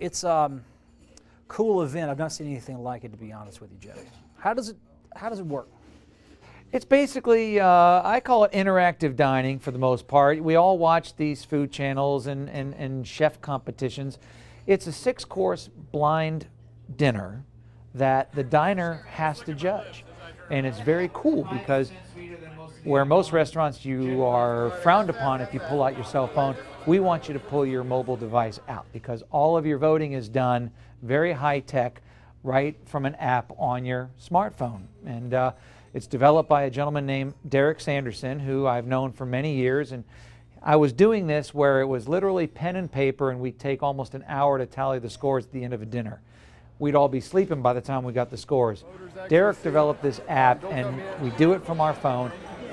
It's cool event. I've not seen anything like it, to be honest with you, Joey. How does it work? It's basically, I call it interactive dining for the most part. We all watch these food channels and chef competitions. It's a 6-course blind dinner that the diner has to judge. And it's very cool because where most restaurants you are frowned upon if you pull out your cell phone, we want you to pull your mobile device out because all of your voting is done very high tech right from an app on your smartphone. And it's developed by a gentleman named Derek Sanderson, who I've known for many years. And I was doing this where it was literally pen and paper, and we'd take almost an hour to tally the scores at the end of a dinner. We'd all be sleeping by the time we got the scores. Derek developed this app, and we do it from our phone.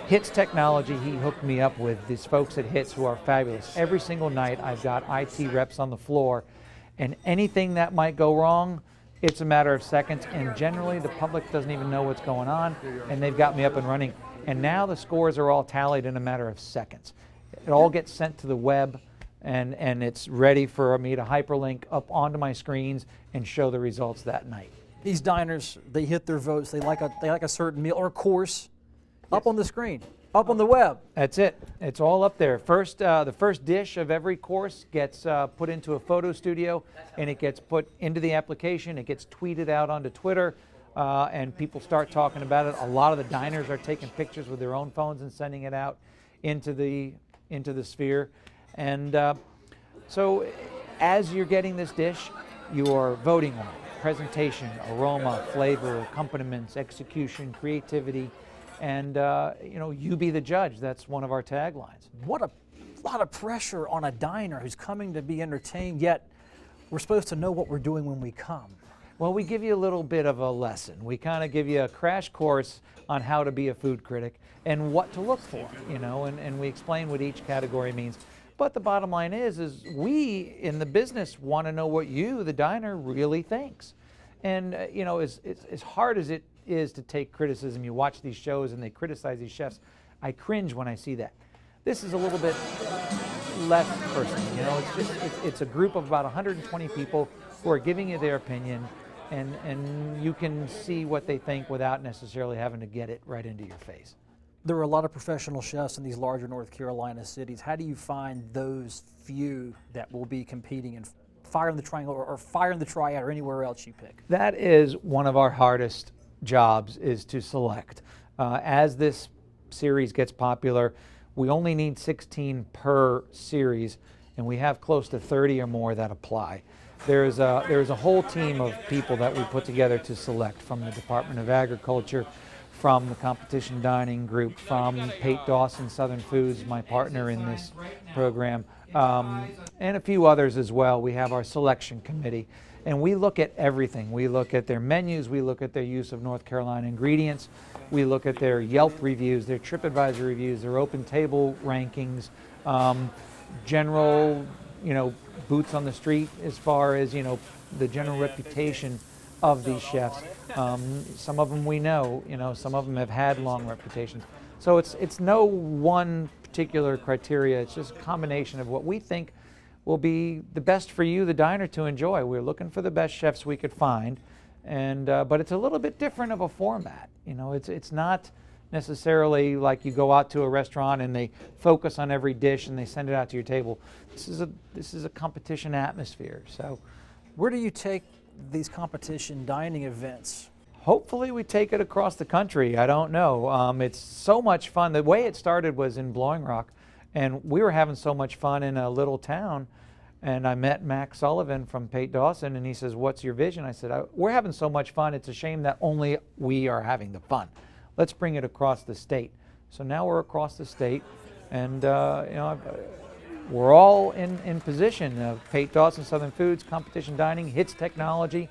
Hits Technology, he hooked me up with these folks at Hits who are fabulous. Every single night I've got IT reps on the floor, and anything that might go wrong, it's a matter of seconds, and generally the public doesn't even know what's going on, and they've got me up and running. And now the scores are all tallied in a matter of seconds. It all gets sent to the web, and it's ready for me to hyperlink up onto my screens and show the results that night. These diners, they hit their votes. They like a certain meal or course up on the screen, up on the web. That's it. It's all up there. The first dish of every course gets put into a photo studio, and it gets put into the application. It gets tweeted out onto Twitter, and people start talking about it. A lot of the diners are taking pictures with their own phones and sending it out into the sphere. And so as you're getting this dish, you are voting on it. Presentation, aroma, flavor, accompaniments, execution, creativity, and you be the judge. That's one of our taglines. What a lot of pressure on a diner who's coming to be entertained, yet we're supposed to know what we're doing when we come. Well, we give you a little bit of a lesson. We kind of give you a crash course on how to be a food critic and what to look for, and we explain what each category means. But the bottom line is we in the business want to know what you, the diner, really thinks. And as hard as it is to take criticism, you watch these shows and they criticize these chefs, I cringe when I see that. This is a little bit less personal. It's a group of about 120 people who are giving you their opinion, and you can see what they think without necessarily having to get it right into your face. There are a lot of professional chefs in these larger North Carolina cities. How do you find those few that will be competing in Fire in the Triangle or Fire in the Triad or anywhere else you pick? That is one of our hardest jobs, is to select. As this series gets popular, we only need 16 per series, and we have close to 30 or more that apply. There's a whole team of people that we put together to select, from the Department of Agriculture, from the competition dining group, from Pate Dawson Southern Foods, my partner in this program, and a few others as well. We have our selection committee, and we look at everything. We look at their menus, we look at their use of North Carolina ingredients, we look at their Yelp reviews, their TripAdvisor reviews, their open table rankings, general, boots on the street as far as, the general reputation of these chefs. Some of them we know, some of them have had long reputations. So it's no one particular criteria. It's just a combination of what we think will be the best for you, the diner, to enjoy. We're looking for the best chefs we could find, and but it's a little bit different of a format. It's not necessarily like you go out to a restaurant and they focus on every dish and they send it out to your table. This is a competition atmosphere. So, where do you take these competition dining events? Hopefully we take it across the country. I don't know. It's so much fun. The way it started was in Blowing Rock, and we were having so much fun in a little town, and I met Mac Sullivan from Pate Dawson, and he says, "What's your vision?" I said, "We're having so much fun. It's a shame that only we are having the fun. Let's bring it across the state." So now we're across the state, and we're all in position. Pate Dawson Southern Foods, competition dining, Hits Technology.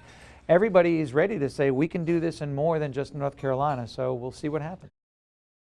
Everybody is ready to say we can do this and more than just North Carolina, so we'll see what happens.